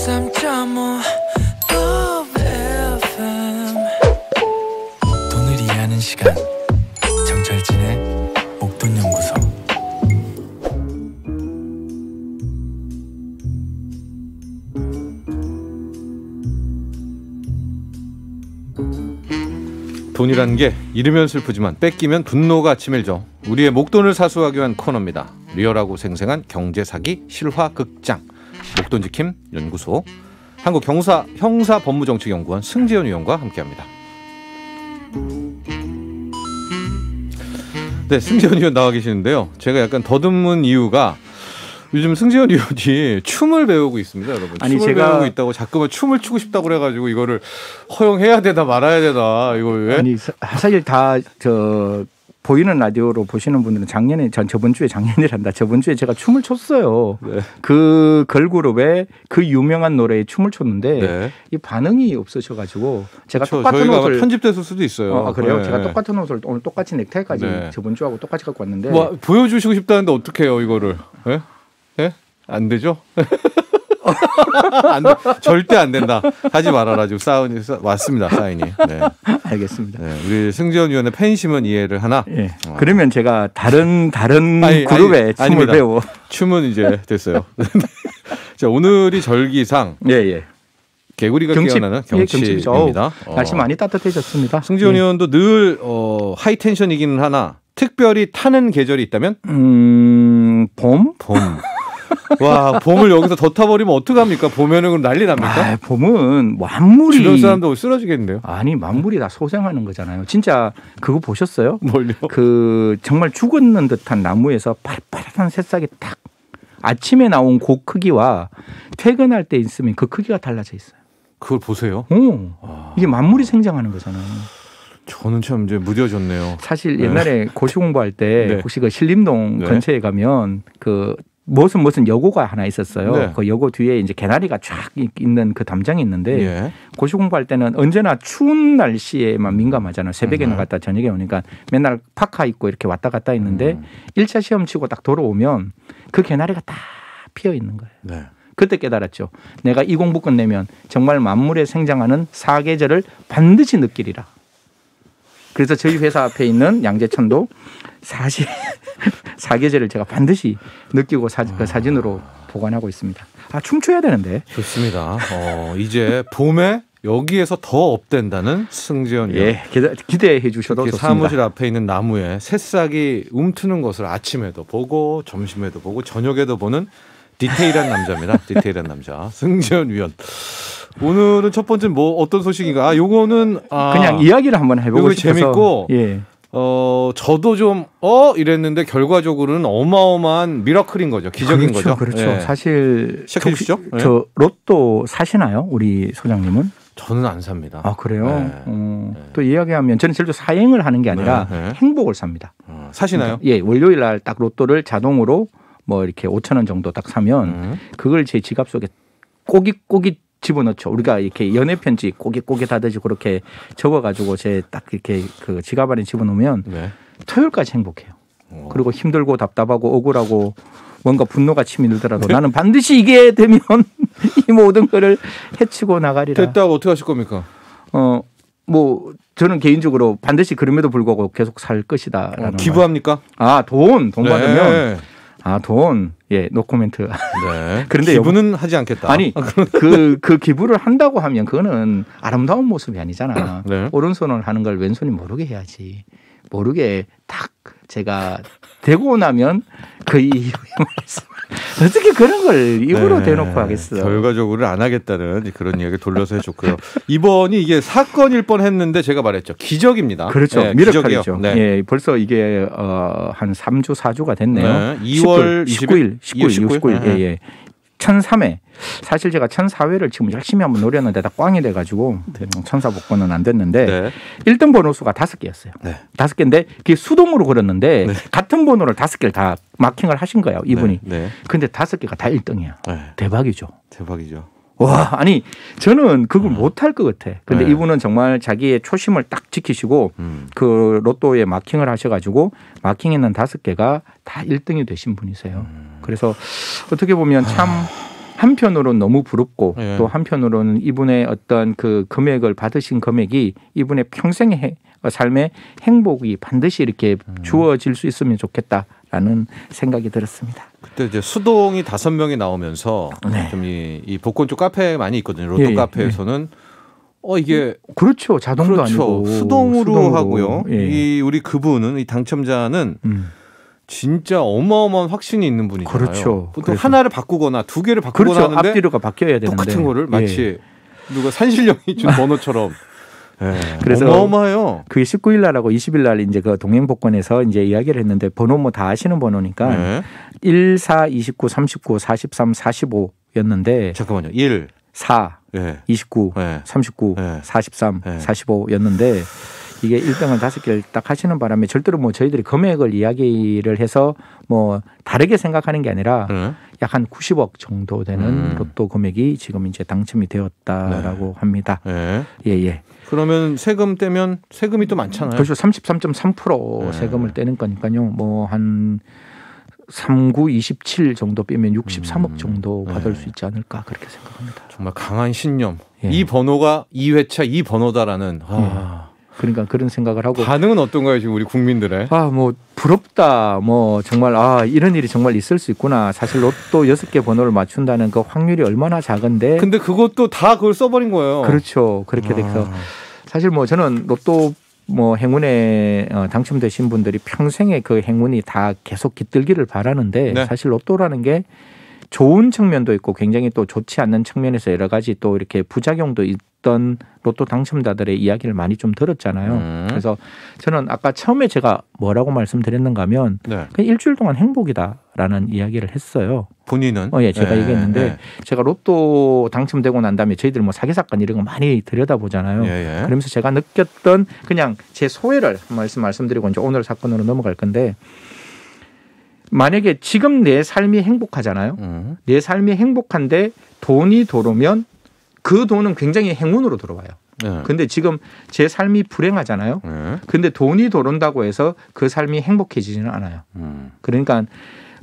103.5 FM 돈을 이해하는 시간 정철진의 목돈연구소. 돈이란 게 잃으면 슬프지만 뺏기면 분노가 치밀죠. 우리의 목돈을 사수하기 위한 코너입니다. 리얼하고 생생한 경제사기 실화극장 목돈지킴 연구소 한국 형사법무정책연구원 승재현 위원과 함께합니다. 네, 승재현 위원 나와 계시는데요. 제가 약간 더듬은 이유가 요즘 승재현 위원이 춤을 배우고 있습니다, 여러분. 아니, 춤을 제가 배우고 있다고 자꾸만 춤을 추고 싶다고 그래가지고 이거를 허용해야 되나 말아야 되나 이거 왜? 아니 사실 다 보이는 라디오로 보시는 분들은 저번 주에 제가 춤을 췄어요. 네. 그 걸그룹의 그 유명한 노래에 춤을 췄는데 네. 이 반응이 없으셔가지고 제가 그렇죠. 똑같은 저희가 옷을 편집됐을 수도 있어요. 그래요? 네. 제가 똑같은 옷을 오늘 똑같이 넥타이까지 네. 저번 주하고 똑같이 갖고 왔는데 뭐 보여주시고 싶다는데 어떻게 해요 이거를? 예? 예? 안 되죠? 안 돼. 절대 안 된다. 하지 말아라. 지금 사인이 왔습니다. 사인이. 네. 알겠습니다. 네. 우리 승재현 위원의 팬심은 이해를 하나. 예. 그러면 제가 다른 그룹의 춤을 아닙니다. 배워. 춤은 이제 됐어요. 자, 오늘이 절기상 예. 개구리가 깨어나는 경칩입니다. 날씨 많이 따뜻해졌습니다. 승재현 위원도 늘 하이텐션이기는 하나 특별히 타는 계절이 있다면? 봄? 와, 봄을 여기서 더 타버리면 어떡합니까? 봄에는 그럼 난리 납니까? 봄은 만물이 주변 사람도 쓰러지겠는데요. 아니 만물이 다 소생하는 거잖아요. 진짜 그거 보셨어요? 뭘요? 그 정말 죽었는 듯한 나무에서 파릇파릇한 새싹이 딱 아침에 나온 그 크기와 퇴근할 때 있으면 그 크기가 달라져 있어요. 그걸 보세요. 이게 만물이 생장하는 거잖아요. 저는 참 이제 무뎌졌네요. 사실 옛날에 고시 공부할 때 네. 혹시 그 신림동 네. 근처에 가면 그 무슨 여고가 하나 있었어요. 네. 그 여고 뒤에 이제 개나리가 쫙 있는 그 담장이 있는데 예. 고시 공부할 때는 언제나 추운 날씨에만 민감하잖아요. 새벽에 나갔다 저녁에 오니까 맨날 파카 입고 이렇게 왔다 갔다 있는데 1차 시험 치고 딱 돌아오면 그 개나리가 다 피어 있는 거예요. 네. 그때 깨달았죠. 내가 이 공부 끝내면 정말 만물에 생장하는 사계절을 반드시 느끼리라. 그래서 저희 회사 앞에 있는 양재천도 사계절을 제가 반드시 느끼고 그 사진으로 보관하고 있습니다. 춤춰야 되는데. 좋습니다. 이제 봄에 여기에서 더 업된다는 승재현 위원. 예, 기대해 주셔도 좋습니다. 사무실 앞에 있는 나무에 새싹이 움트는 것을 아침에도 보고 점심에도 보고 저녁에도 보는 디테일한 남자입니다. 디테일한 남자 승재현 위원. 오늘은 첫 번째 어떤 소식인가? 요거는 그냥 이야기를 한번 해보고 싶어서. 재밌고. 예. 저도 좀 이랬는데 결과적으로는 어마어마한 미라클인 거죠. 기적인 그렇죠, 거죠. 그렇죠. 예. 사실 시작해 주시죠. 저 로또 사시나요, 우리 소장님은? 저는 안 삽니다. 그래요? 네. 또 이야기하면 저는 절대 사행을 하는 게 아니라 네. 행복을 삽니다. 사시나요? 예, 월요일 날 딱 로또를 자동으로 뭐 이렇게 5,000원 정도 딱 사면 그걸 제 지갑 속에 꼬깃꼬깃 집어넣죠. 우리가 이렇게 연애 편지 꼬깃꼬깃 하듯이 그렇게 적어가지고 제 딱 이렇게 그 지갑 안에 집어넣으면 네. 토요일까지 행복해요. 그리고 힘들고 답답하고 억울하고 뭔가 분노가 치밀더라도 나는 반드시 이게 되면 이 모든 거를 해치고 나가리라. 됐다고 어떻게 하실 겁니까? 뭐 저는 개인적으로 반드시 그럼에도 불구하고 계속 살 것이다라는 기부합니까? 돈 네. 받으면 돈. 예, 노코멘트. 네. 그런데 기부는 하지 않겠다. 아니, 그 기부를 한다고 하면 그거는 아름다운 모습이 아니잖아. 네. 오른손을 하는 걸 왼손이 모르게 해야지. 모르게 딱 제가 되고 나면 그 이후에 어떻게 그런 걸 입으로 대놓고 하겠어. 결과적으로 안 하겠다는 그런 이야기 돌려서 해줬고요. 이번이 이게 사건일 뻔했는데 제가 말했죠. 기적입니다. 그렇죠. 네, 미라클이죠. 네. 예, 벌써 이게 한 3주 4주가 됐네요. 네. 2월 19일. 예. 1003회. 사실 제가 1004회를 지금 열심히 한번 노렸는데 다 꽝이 돼가지고 천사복권은 안 됐는데 네. 1등 번호수가 5개였어요. 네. 5개인데 그게 수동으로 걸었는데 네. 같은 번호를 5개를 다 마킹을 하신 거예요. 이분이. 네. 근데 5개가 다 1등이야. 네. 대박이죠. 대박이죠. 와, 아니 저는 그걸 못할 것 같아. 근데 네. 이분은 정말 자기의 초심을 딱 지키시고 그 로또에 마킹을 하셔가지고 마킹했는 5개가 다 1등이 되신 분이세요. 그래서 어떻게 보면 참 한편으로는 너무 부럽고 예. 또 한편으로는 이분의 어떤 그 금액을 받으신 금액이 이분의 평생의 삶의 행복이 반드시 이렇게 주어질 수 있으면 좋겠다라는 생각이 들었습니다. 그때 이제 수동이 5명이 나오면서 네. 좀 이 복권 쪽 카페 많이 있거든요. 로또 예, 예, 카페에서는 이게 그렇죠. 자동도 그렇죠. 아니고 수동으로 하고요. 예. 이 우리 그분은 이 당첨자는 진짜 어마어마한 확신이 있는 분이잖아요. 그렇죠. 보통 그래서. 하나를 바꾸거나 2개를 바꾸거나 그렇죠. 하는데 앞뒤로가 바뀌어야 되는데 똑같은 거를 마치 예. 누가 산신령이 준 번호처럼 예. 그래서 어마어마해요. 그게 19일 날하고 20일 날 이제 그 동행복권에서 이제 이야기를 했는데 번호 뭐 다 아시는 번호니까 네. 1, 4, 29, 39, 43, 45였는데 잠깐만요. 1, 4, 예. 29, 네. 39, 네. 43, 네. 45였는데 이게 1등을 5개를 딱 하시는 바람에 절대로 뭐 저희들이 금액을 이야기를 해서 뭐 다르게 생각하는 게 아니라 네. 약 한 90억 정도 되는 로또 금액이 지금 이제 당첨이 되었다라고 합니다. 예. 예, 예. 그러면 세금 떼면 세금이 또 많잖아요. 그렇죠. 33.3% 네. 세금을 떼는 거니까요. 뭐 한 39, 27 정도 빼면 63억 정도 받을 수 있지 않을까 그렇게 생각합니다. 정말 강한 신념. 예. 이 번호가 2회차 이 번호다라는 그러니까 그런 생각을 하고 반응은 어떤가요 지금 우리 국민들의? 뭐 부럽다. 뭐 정말 이런 일이 정말 있을 수 있구나. 사실 로또 6개 번호를 맞춘다는 그 확률이 얼마나 작은데 근데 그것도 다 그걸 써버린 거예요. 그렇죠. 그렇게 돼서 사실 뭐 저는 로또 뭐 행운에 당첨되신 분들이 평생의 그 행운이 다 계속 깃들기를 바라는데 네. 사실 로또라는 게 좋은 측면도 있고 굉장히 또 좋지 않는 측면에서 여러 가지 또 이렇게 부작용도 있던 로또 당첨자들의 이야기를 많이 좀 들었잖아요. 그래서 저는 아까 처음에 제가 뭐라고 말씀드렸는가 하면 네. 그냥 일주일 동안 행복이다라는 이야기를 했어요. 본인은? 예, 제가 네, 얘기했는데 네. 제가 로또 당첨되고 난 다음에 저희들 뭐 사기 사건 이런 거 많이 들여다보잖아요. 예, 예. 그러면서 제가 느꼈던 그냥 제 소회를 한 말씀드리고 이제 오늘 사건으로 넘어갈 건데 만약에 지금 내 삶이 행복하잖아요. 내 삶이 행복한데 돈이 들어오면 그 돈은 굉장히 행운으로 들어와요. 네. 근데 지금 제 삶이 불행하잖아요. 네. 근데 돈이 들어온다고 해서 그 삶이 행복해지지는 않아요. 그러니까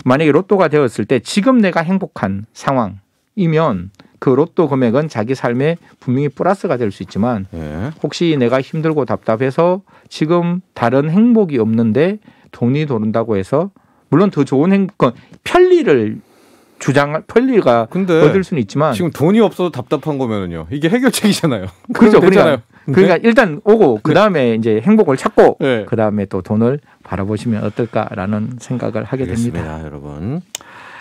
만약에 로또가 되었을 때 지금 내가 행복한 상황이면 그 로또 금액은 자기 삶에 분명히 플러스가 될 수 있지만 네. 혹시 내가 힘들고 답답해서 지금 다른 행복이 없는데 돈이 들어온다고 해서 물론 더 좋은 행복, 편리를 편리가 근데 얻을 수는 있지만 지금 돈이 없어도 답답한 거면은요. 이게 해결책이잖아요. 그렇죠. 되잖아요. 그러니까 일단 오고 그 다음에 이제 행복을 찾고 네. 그 다음에 또 돈을 바라보시면 어떨까라는 생각을 하게 됩니다. 알겠습니다, 여러분.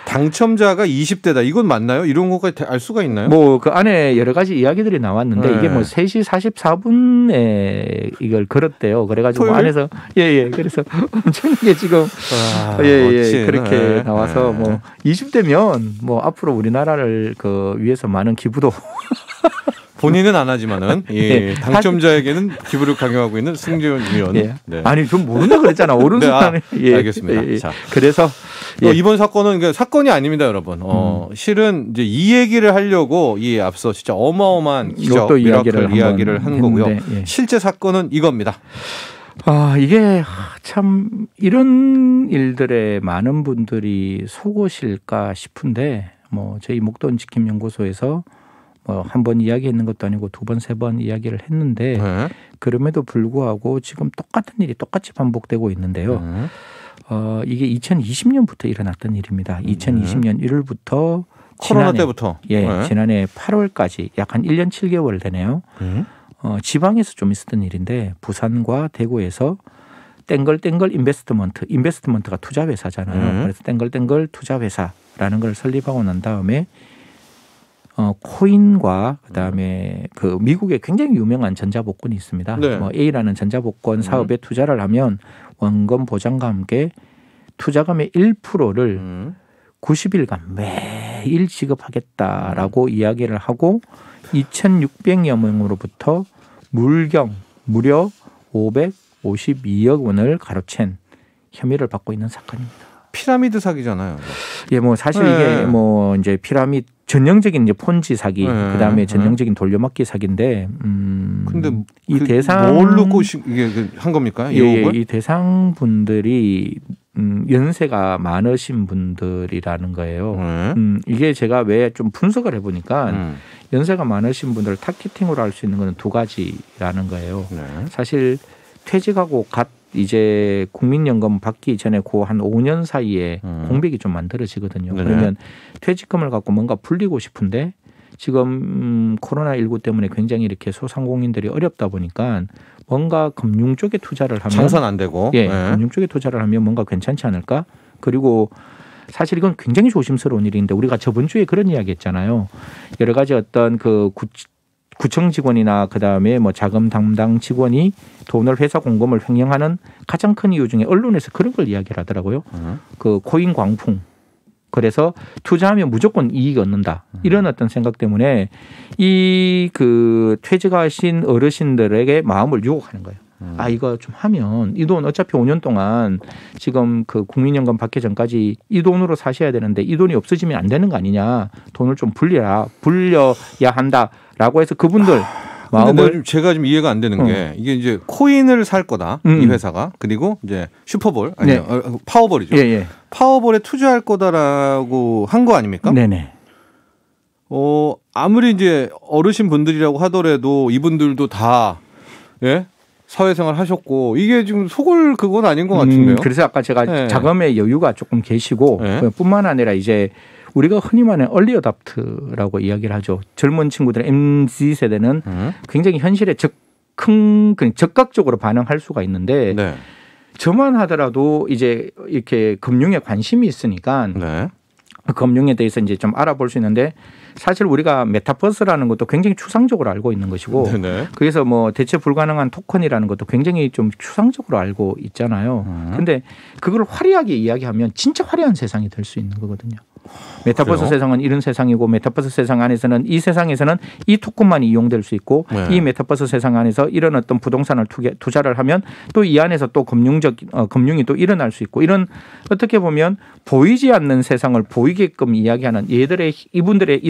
당첨자가 20대다. 이건 맞나요? 이런 것까지 알 수가 있나요? 뭐 그 안에 여러 가지 이야기들이 나왔는데 네. 이게 뭐 3시 44분에 이걸 걸었대요. 그래가지고 토요일? 안에서 예예 그래서 엄청나게 지금 예예 멋진. 그렇게 네. 나와서 네. 뭐 20대면 뭐 앞으로 우리나라를 그 위해서 많은 기부도 본인은 안 하지만은 네. 당첨자에게는 기부를 강요하고 있는 승재원 의원. 예. 네. 아니 좀 모른다 그랬잖아 오른손 네, 알겠습니다. 자. 그래서 이번 사건은 그러니까 사건이 아닙니다, 여러분. 실은 이제 이 얘기를 하려고 이 앞서 진짜 어마어마한 기적, 로또 미라클 이야기를 이야기를 한 거고요. 했는데, 예. 실제 사건은 이겁니다. 이게 참 이런 일들에 많은 분들이 속으실까 싶은데 뭐 저희 목돈 지킴 연구소에서 뭐 한 번 이야기했는 것도 아니고 2번, 3번 이야기를 했는데 네. 그럼에도 불구하고 지금 똑같은 일이 똑같이 반복되고 있는데요. 이게 2020년부터 일어났던 일입니다. 2020년 1월부터 코로나 때부터. 예, 네. 지난해 8월까지 약 한 1년 7개월 되네요. 지방에서 좀 있었던 일인데 부산과 대구에서 땡글땡글 인베스트먼트가 투자 회사잖아요. 그래서 땡글땡글 투자 회사라는 걸 설립하고 난 다음에 코인과 그다음에 그 미국에 굉장히 유명한 전자복권이 있습니다. 네. 뭐 A라는 전자복권 사업에 투자를 하면 원금 보장과 함께 투자금의 1%를 90일간 매일 지급하겠다라고 이야기를 하고 2,600여 명으로부터 무려 552억 원을 가로챈 혐의를 받고 있는 사건입니다. 피라미드 사기잖아요. 예, 뭐 사실 네. 이게 뭐 이제 피라미드 전형적인 이제 폰지 사기, 네. 그다음에 전형적인 돌려막기 사기인데, 근데 이 대상 뭘로 이게 한 겁니까? 이 예, 억을? 이 대상 분들이 연세가 많으신 분들이라는 거예요. 이게 제가 왜 좀 분석을 해보니까 연세가 많으신 분들을 타겟팅으로 할 수 있는 건 두 가지라는 거예요. 네. 사실 퇴직하고 갓 이제 국민연금 받기 전에 그 한 5년 사이에 공백이 좀 만들어지거든요. 네네. 그러면 퇴직금을 갖고 뭔가 불리고 싶은데 지금 코로나19 때문에 굉장히 이렇게 소상공인들이 어렵다 보니까 뭔가 금융 쪽에 투자를 하면 장사는 안 되고 예, 네. 금융 쪽에 투자를 하면 뭔가 괜찮지 않을까? 그리고 사실 이건 굉장히 조심스러운 일인데 우리가 저번 주에 그런 이야기 했잖아요. 여러 가지 어떤 그 구청 직원이나 그다음에 뭐 자금 담당 직원이 돈을 회사 공금을 횡령하는 가장 큰 이유 중에 언론에서 그런 걸 이야기를 하더라고요. 그 코인 광풍. 그래서 투자하면 무조건 이익 얻는다. 이런 어떤 생각 때문에 이 그 퇴직하신 어르신들에게 마음을 유혹하는 거예요. 아, 이거 좀 하면 이 돈 어차피 5년 동안 지금 그 국민연금 받기 전까지 이 돈으로 사셔야 되는데 이 돈이 없어지면 안 되는 거 아니냐. 돈을 좀 불려야 한다라고 해서 그분들 마음을 제가 좀 이해가 안 되는 게 이게 이제 코인을 살 거다 이 회사가 그리고 이제 슈퍼볼 아니 네. 파워볼이죠. 예, 예. 파워볼에 투자할 거다라고 한 거 아닙니까? 네네. 아무리 이제 어르신 분들이라고 하더라도 이분들도 다 예? 사회생활 하셨고 이게 지금 속을 그건 아닌 것 같은데요. 그래서 아까 제가 네. 자금의 여유가 조금 계시고 네. 뿐만 아니라 이제 우리가 흔히 말하는 얼리 어답트라고 이야기를 하죠. 젊은 친구들 MZ 세대는 굉장히 현실에 적극적으로 반응할 수가 있는데 네. 저만 하더라도 이제 이렇게 금융에 관심이 있으니까 네. 금융에 대해서 이제 좀 알아볼 수 있는데 사실 우리가 메타버스라는 것도 굉장히 추상적으로 알고 있는 것이고 네네. 그래서 뭐 대체 불가능한 토큰이라는 것도 굉장히 좀 추상적으로 알고 있잖아요. 그런데 그걸 화려하게 이야기하면 진짜 화려한 세상이 될 수 있는 거거든요. 메타버스 그래요? 세상은 이런 세상이고 메타버스 세상 안에서는 이 세상에서는 이 토큰만이 이용될 수 있고 네. 이 메타버스 세상 안에서 이런 어떤 부동산을 투자를 하면 또 이 안에서 또 금융이 또 일어날 수 있고 이런 어떻게 보면 보이지 않는 세상을 보이게끔 이야기하는 이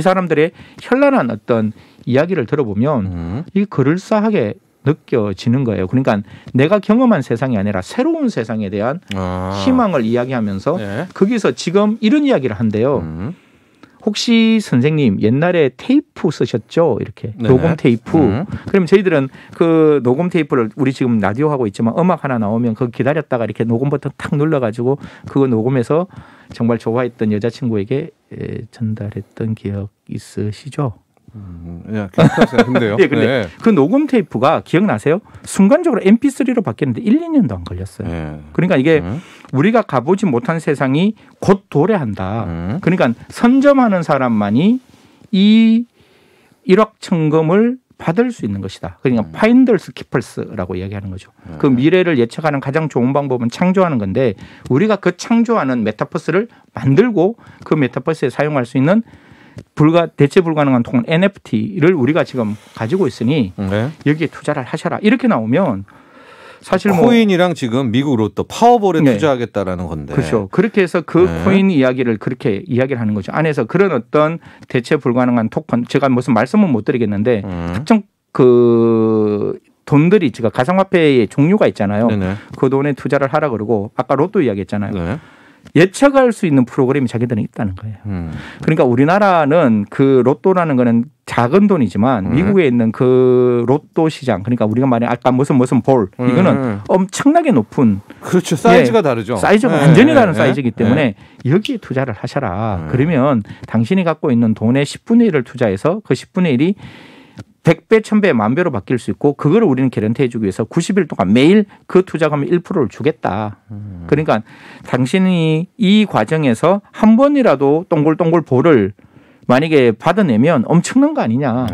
사람들의 현란한 어떤 이야기를 들어보면 이 그럴싸하게 느껴지는 거예요. 그러니까 내가 경험한 세상이 아니라 새로운 세상에 대한 희망을 이야기하면서 네. 거기서 지금 이런 이야기를 한대요. 혹시 선생님 옛날에 테이프 쓰셨죠? 이렇게 네. 녹음 테이프. 그럼 저희들은 그 녹음 테이프를 우리 지금 라디오 하고 있지만 음악 하나 나오면 그거 기다렸다가 이렇게 녹음 버튼 탁 눌러가지고 그거 녹음해서 정말 좋아했던 여자친구에게 전달했던 기억 있으시죠? 그냥 기억하세요. 근데요. 네, 근데 네. 그 녹음 테이프가 기억나세요? 순간적으로 MP3로 바뀌었는데 1, 2년도 안 걸렸어요. 네. 그러니까 이게 우리가 가보지 못한 세상이 곧 도래한다. 그러니까 선점하는 사람만이 이 1억 천금을 받을 수 있는 것이다. 그러니까 파인더스 키퍼스라고 이야기하는 거죠. 그 미래를 예측하는 가장 좋은 방법은 창조하는 건데 우리가 그 창조하는 메타버스를 만들고 그 메타버스에 사용할 수 있는 대체 불가능한 토큰 NFT를 우리가 지금 가지고 있으니 네. 여기에 투자를 하셔라. 이렇게 나오면 사실 코인이랑 지금 미국 로또 파워볼에 네. 투자하겠다라는 건데. 그렇죠. 그렇게 해서 그 네. 코인 이야기를 그렇게 이야기를 하는 거죠. 안에서 그런 어떤 대체 불가능한 토큰 제가 무슨 말씀은 못 드리겠는데 특정 그 돈들이 지금 가상화폐의 종류가 있잖아요. 네네. 그 돈에 투자를 하라 그러고 아까 로또 이야기했잖아요. 네. 예측할 수 있는 프로그램이 자기들은 있다는 거예요. 그러니까 우리나라는 그 로또라는 거는 작은 돈이지만 미국에 있는 그 로또 시장 그러니까 우리가 말해 아까 무슨 볼 이거는 엄청나게 높은 그렇죠. 사이즈가 다르죠. 사이즈가 네. 완전히 다른 네. 사이즈이기 때문에 여기에 투자를 하셔라. 그러면 당신이 갖고 있는 돈의 10분의 1을 투자해서 그 10분의 1이 100배, 1000배, 만배로 바뀔 수 있고 그걸 우리는 개런티 해주기 위해서 90일 동안 매일 그 투자금의 1%를 주겠다. 그러니까 당신이 이 과정에서 한 번이라도 동글동글 볼을 만약에 받아내면 엄청난 거 아니냐.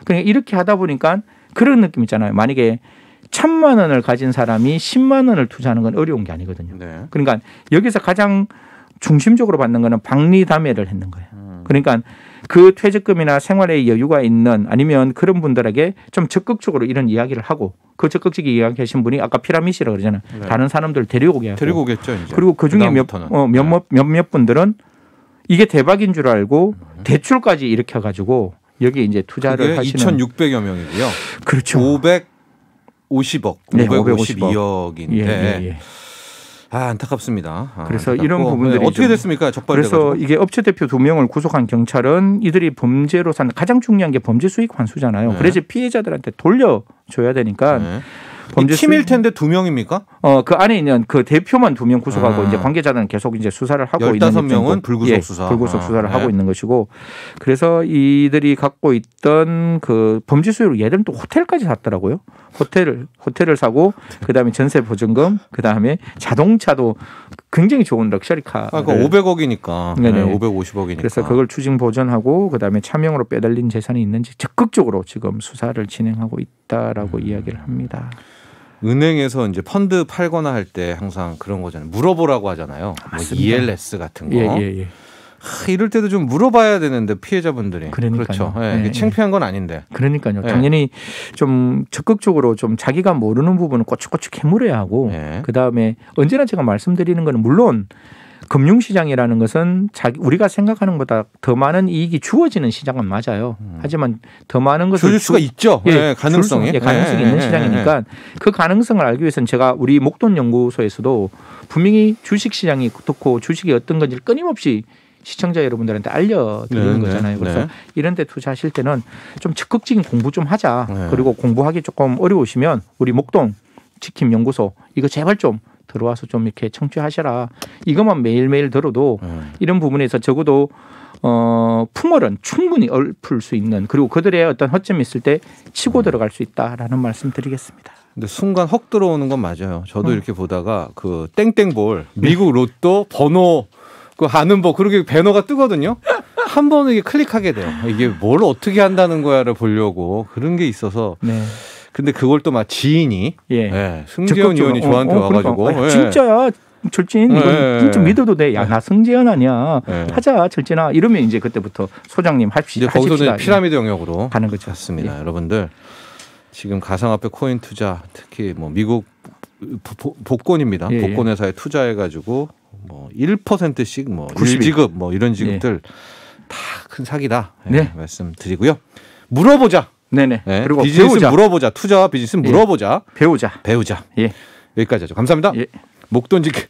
그러니까 이렇게 하다 보니까 그런 느낌 있잖아요. 만약에 1000만 원을 가진 사람이 10만 원을 투자하는 건 어려운 게 아니거든요. 네. 그러니까 여기서 가장 중심적으로 받는 거는 박리담회를 했는 거예요. 그러니까 그 퇴직금이나 생활의 여유가 있는 아니면 그런 분들에게 좀 적극적으로 이런 이야기를 하고 그 적극적인 이야기하신 분이 아까 피라미드라고 그러잖아요. 네. 다른 사람들 데리고 하고 데리고 오겠죠. 이제. 그리고 그중에 그다음부터는. 몇몇 분들은 이게 대박인 줄 알고 대출까지 일으켜가지고 여기 이제 투자를 하시는 2,600여 명이고요. 그렇죠. 550억, 네, 552억인데 예. 안타깝습니다. 그래서 안타깝고. 이런 부분들이 네, 어떻게 됐습니까? 적발돼가지고. 그래서 이게 업체 대표 2명을 구속한 경찰은 이들이 범죄로 산 가장 중요한 게 범죄 수익 환수잖아요. 네. 그래서 피해자들한테 돌려줘야 되니까 네. 범죄 팀일 수익- 텐데 2명입니까? 그 안에 있는 그 대표만 2명 구속하고 아. 이제 관계자들은 계속 이제 수사를 하고 있는 15명은 입장이고, 불구속 수사. 불구속 수사를 네. 하고 있는 것이고, 그래서 이들이 갖고 있던 그 범죄 수익으로 얘들은 또 호텔까지 샀더라고요. 호텔을 사고 그다음에 전세 보증금, 그다음에 자동차도 굉장히 좋은 럭셔리카. 그러니까 500억이니까. 네네. 550억이니까. 그래서 그걸 추징 보전하고 그다음에 차명으로 빼달린 재산이 있는지 적극적으로 지금 수사를 진행하고 있다라고 이야기를 합니다. 은행에서 이제 펀드 팔거나 할 때 항상 그런 거잖아요. 물어보라고 하잖아요. 뭐 맞습니다. ELS 같은 거. 예. 이럴 때도 좀 물어봐야 되는데 피해자분들이. 그러니까요. 그렇죠. 예, 네, 이게 창피한 건 아닌데. 그러니까요. 네. 당연히 좀 적극적으로 좀 자기가 모르는 부분은 꼬치꼬치 캐물어야 하고 네. 그다음에 언제나 제가 말씀드리는 거는 물론 금융시장이라는 것은 우리가 생각하는 것보다 더 많은 이익이 주어지는 시장은 맞아요. 하지만 더 많은 것을 줄 수가 있죠. 예, 가능성이. 가능성이 있는 시장이니까 그 가능성을 알기 위해서는 제가 우리 목돈연구소에서도 분명히 주식시장이 어떻고 주식이 어떤 건지를 끊임없이 시청자 여러분들한테 알려드리는 네, 거잖아요. 그래서 네. 이런 데 투자하실 때는 좀 적극적인 공부 좀 하자. 네. 그리고 공부하기 조금 어려우시면 우리 목돈 치킨 연구소 이거 제발 좀 들어와서 좀 이렇게 청취하셔라. 이것만 매일매일 들어도 이런 부분에서 적어도 풍월은 충분히 읊을 수 있는, 그리고 그들의 어떤 허점이 있을 때 치고 들어갈 수 있다라는 말씀 드리겠습니다. 근데 순간 헉 들어오는 건 맞아요. 저도 이렇게 보다가 그 땡땡볼 미국 로또 번호 그 아는 법 그렇게 배너가 뜨거든요. 한 번은 이게 클릭하게 돼요. 이게 뭘 어떻게 한다는 거야를 보려고 그런 게 있어서. 네. 근데 그걸 또 막 지인이 승재현 적극적으로. 의원이 저한테 와가지고 그러니까. 진짜야 절진 이건 네. 진짜 믿어도 돼. 야, 나 승재현 아니야. 네. 하자 절진아. 이러면 이제 그때부터 소장님 이제 하십시다. 거기서는 피라미드 영역으로 가는 거죠. 같습니다. 예. 여러분들 지금 가상화폐 코인 투자 특히 뭐 미국 복권입니다. 예, 예. 복권 회사에 투자해가지고 뭐 1%씩 뭐 90일. 1지급 뭐 이런 지급들 다 큰 사기다. 예, 네. 말씀드리고요. 물어보자. 네네. 예, 그리고 비즈니스 배우자. 물어보자. 투자와 비즈니스 예. 물어보자. 배우자. 예. 여기까지 하죠. 감사합니다. 예. 목돈지킴.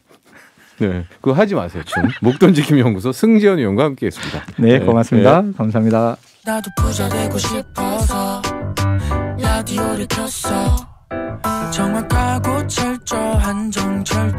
네, 그거 하지 마세요. 목돈지킴 연구소 승재현 의원과 함께했습니다. 네, 고맙습니다. 감사합니다. 나도 부자 되고 싶어서 라디오를 켰어. 정확하고 철저한 정철